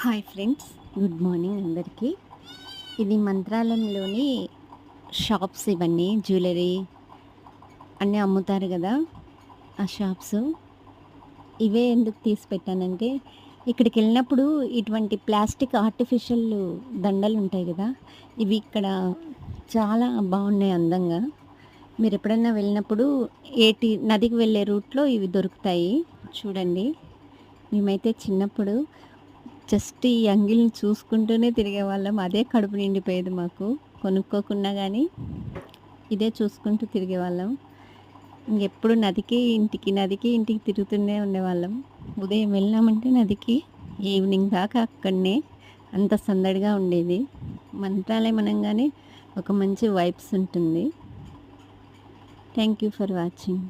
Hi friends, good morning అందరికీ. ఇది మంత్రాలయంలోని shops, ఇవన్నీ జ్యువెలరీ అన్నీ అమ్ముతారు కదా, ఆ షాప్స్. ఇవే ఎందుకు తీసి పెట్టానంటే, ఇక్కడికి వెళ్ళినప్పుడు ఇటువంటి ప్లాస్టిక్ ఆర్టిఫిషియల్ దండలు ఉంటాయి కదా, ఇవి ఇక్కడ చాలా బాగున్నాయి అందంగా. మీరు ఎప్పుడన్నా వెళ్ళినప్పుడు నదికి వెళ్ళే రూట్లో ఇవి దొరుకుతాయి, చూడండి. మేమైతే చిన్నప్పుడు జస్ట్ ఈ అంగిల్ని చూసుకుంటూనే తిరిగేవాళ్ళం. అదే కడుపు నిండిపోయేది మాకు. కొనుక్కోకున్నా గానీ, ఇదే చూసుకుంటూ తిరిగేవాళ్ళం. ఇంకెప్పుడు నదికి ఇంటికి తిరుగుతూనే ఉండేవాళ్ళం. ఉదయం వెళ్ళామంటే నదికి, ఈవినింగ్ దాకా అక్కడనే. అంత సందడిగా ఉండేది. మంత్రాలయం అనంగానే ఒక మంచి వైబ్స్ ఉంటుంది. Thank you for watching.